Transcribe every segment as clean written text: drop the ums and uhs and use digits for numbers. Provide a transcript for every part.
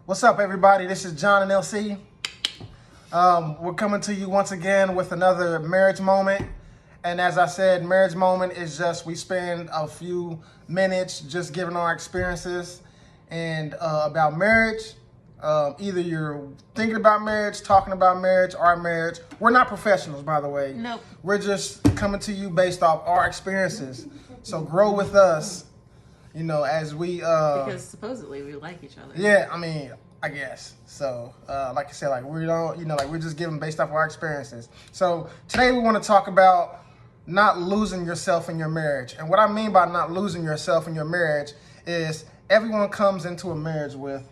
What's up, everybody? This is John and LC. We're coming to you once again with another marriage moment. And as I said, marriage moment is just we spend a few minutes just giving our experiences and about marriage. Either you're thinking about marriage, talking about marriage, our marriage. We're not professionals, by the way. Nope. We're just coming to you based off our experiences. So grow with us, you know, as we... because supposedly we like each other. Yeah, I mean, I guess. So, like I said, like we don't, you know, like we're just giving based off our experiences. So today we want to talk about not losing yourself in your marriage. And what I mean by not losing yourself in your marriage is everyone comes into a marriage with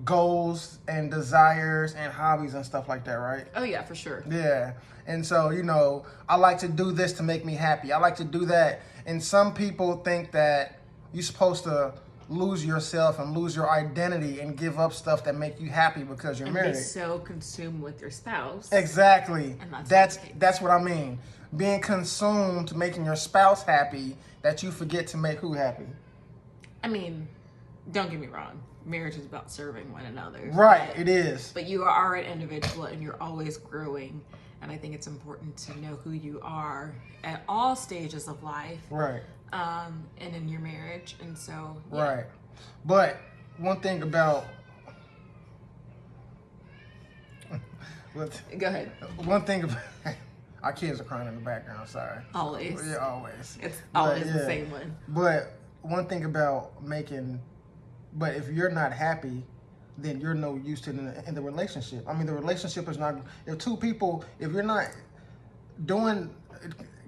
goals and desires and hobbies and stuff like that, right? Oh yeah, for sure. Yeah. And so, you know, I like to do this to make me happy. I like to do that. And some people think that you're supposed to lose yourself and lose your identity and give up stuff that make you happy because you're And married. be so consumed with your spouse. Exactly. And That's what I mean. Being consumed making your spouse happy that you forget to make who happy. I mean, don't get me wrong. Marriage is about serving one another. Right, it is. But you are an individual and you're always growing. And I think it's important to know who you are at all stages of life. Right. And in your marriage. And so, yeah. Right. But one thing about Go ahead. one thing about our kids are crying in the background, sorry. Always. Yeah, always. It's always But, the yeah. same one. But one thing about but if you're not happy, then you're no use to in the relationship. I mean, the relationship is not, if two people, if you're not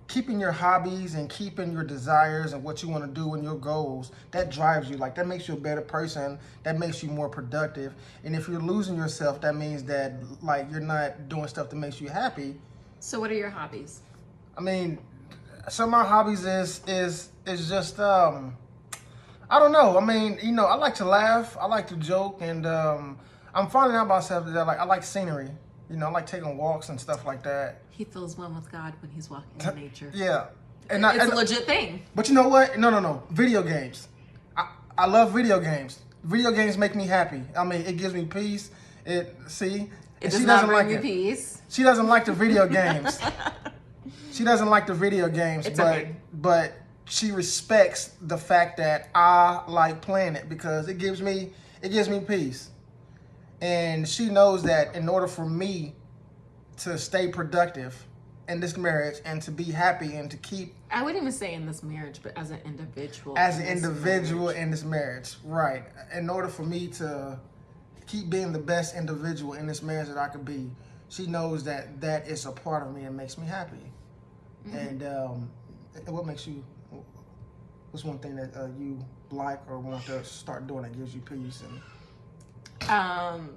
keeping your hobbies and keeping your desires and what you want to do and your goals, that drives you. Like, that makes you a better person. That makes you more productive. And if you're losing yourself, that means that, like, you're not doing stuff that makes you happy. So what are your hobbies? I mean, some of my hobbies is just I don't know. I mean, you know, I like to laugh, I like to joke, and I'm finding out myself that I like scenery. You know, I like taking walks and stuff like that. He feels one with God when he's walking in nature. Yeah, It's a legit thing. But you know what? No. Video games. I love video games. Video games make me happy. I mean, it gives me peace. It And does she not doesn't bring like you it. peace. She doesn't like the video games. She doesn't like the video games, It's but okay. but she respects the fact that I like playing it because it gives me peace. And she knows that in order for me to stay productive in this marriage and to be happy and to keep I wouldn't even say in this marriage, but as an individual. as an in this individual marriage. in this marriage, right? In order for me to keep being the best individual in this marriage that I could be, she knows that that is a part of me and makes me happy. Mm-hmm. And what makes you? What's one thing that you like or want to start doing that gives you peace?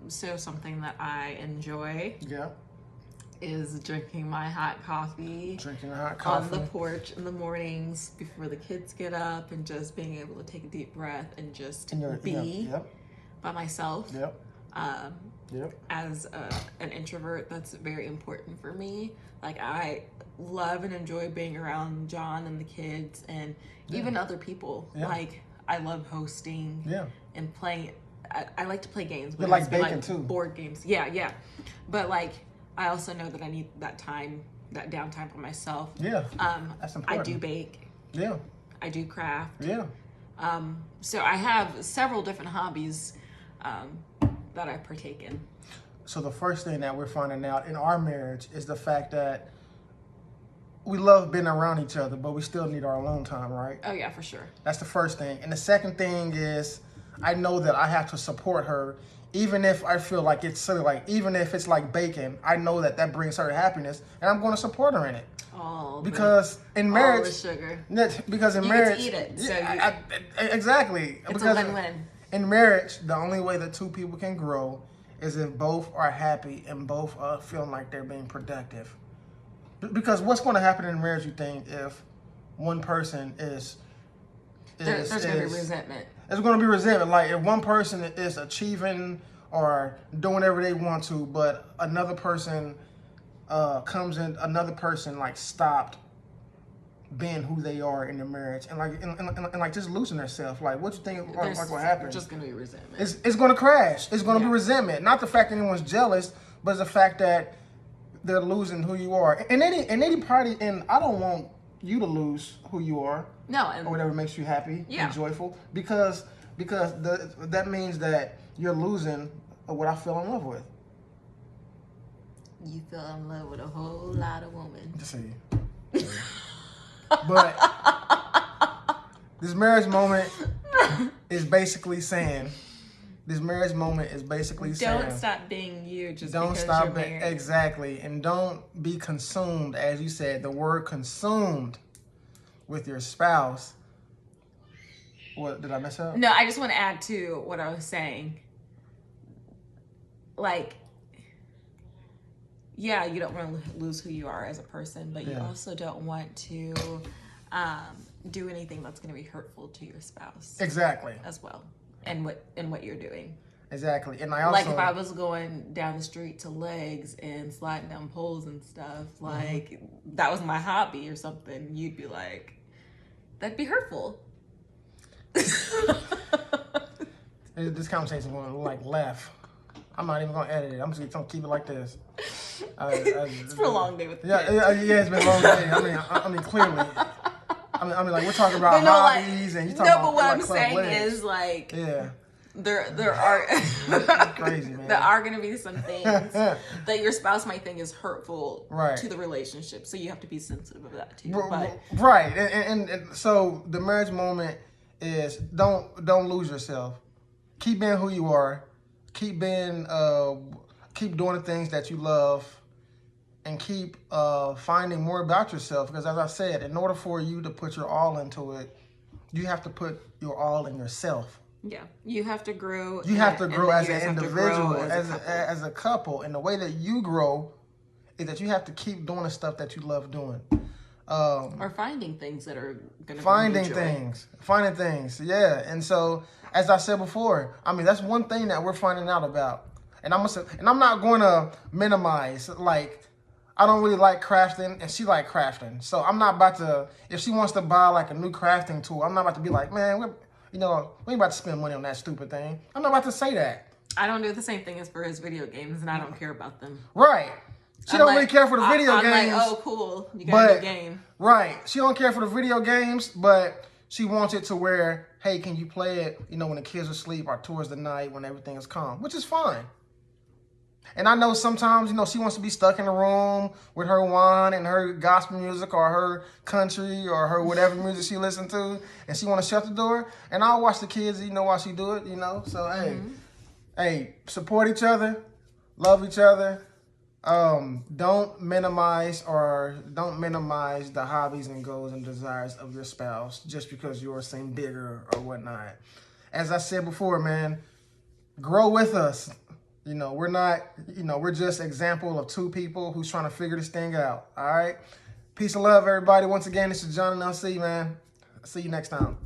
So something that I enjoy Yeah, is drinking my hot coffee. drinking a hot On coffee. the porch in the mornings before the kids get up, and just being able to take a deep breath and just be Yep. by myself. Yep. Yep. As an introvert, that's very important for me. Like, I love and enjoy being around John and the kids and even other people. Yeah. Like, I love hosting and playing. I like to play games. You But like it's been, baking too. Board games. Yeah. But, like, I also know that I need that time, that downtime for myself. Yeah. That's important. I do bake. Yeah. I do craft. Yeah. So I have several different hobbies that I partake in. So the first thing that we're finding out in our marriage is the fact that we love being around each other, but we still need our alone time, right? Oh yeah, for sure. That's the first thing. And the second thing is I know that I have to support her, even if I feel like it's silly, like even if it's like baking, I know that that brings her happiness, and I'm going to support her in it. Because in marriage, all the sugar. Because in You marriage, get to eat it, so exactly. It's Because a win-win. in marriage, the only way that two people can grow is if both are happy and both are feeling like they're being productive. Because what's going to happen in marriage, you think, if one person is There's going to be resentment. There's going to be resentment. Like, if one person is achieving or doing whatever they want to, but another person comes in, another person like stopped being who they are in the marriage and like just losing themselves. Like, what you think? Like what happened? Just gonna be resentment. It's gonna crash. It's gonna be resentment. Not the fact that anyone's jealous, but it's the fact that they're losing who you are. And any party, and I don't want you to lose who you are. No, or whatever makes you happy and joyful, because that means that you're losing what I fell in love with. You fell in love with a whole lot of women. Just see. But this marriage moment is basically saying, don't stop being you just don't because stop you're married. Exactly, and don't be consumed, as you said, the word consumed with your spouse. What did I mess up? No, I just want to add to what I was saying. Like, yeah, you don't want to lose who you are as a person, but you also don't want to do anything that's going to be hurtful to your spouse. Exactly. As well, and what you're doing. Exactly, and I also like if I was going down the street to legs and sliding down poles and stuff, like that was my hobby or something, you'd be like, that'd be hurtful. This conversation's going to like left. I'm not even going to edit it. I'm just going to keep it like this. It's been a long day with the kids. Yeah, it's been a long day. I mean, clearly. I mean, like we're talking about hobbies, and you talking about. No, but what I'm club saying legs. is like, yeah, there are crazy, man. There are going to be some things that your spouse might think is hurtful right. to the relationship, so you have to be sensitive of that too. Right, and so the marriage moment is don't lose yourself. Keep being who you are. Keep doing the things that you love, and keep finding more about yourself. Because as I said, in order for you to put your all into it, you have to put your all in yourself. Yeah, you have to grow. You have to grow as an individual, as a couple. And the way that you grow is that you have to keep doing the stuff that you love doing. Or finding things that are going to finding things, yeah. And so, as I said before, I mean that's one thing that we're finding out about. And I'm not going to minimize. Like, I don't really like crafting, and she like crafting. So I'm not about to. If she wants to buy like a new crafting tool, I'm not about to be like, man, we ain't about to spend money on that stupid thing. I'm not about to say that. I don't do the same thing as for his video games, and I don't care about them. Right. She don't really care for the video games. I'm like, oh, cool, you got a new game. Right. She don't care for the video games, but she wants it to where, hey, can you play it, when the kids are asleep or towards the night when everything is calm, which is fine. And I know sometimes, she wants to be stuck in a room with her wine and her gospel music or her country or her whatever music she listens to, and she want to shut the door. And I'll watch the kids, while she do it, So, hey, support each other, love each other. Don't minimize the hobbies and goals and desires of your spouse just because yours seem bigger or whatnot. As I said before, man, grow with us. We're not, we're just example of two people who's trying to figure this thing out. All right. Peace and love, everybody. Once again, this is John and LC, man. See you next time.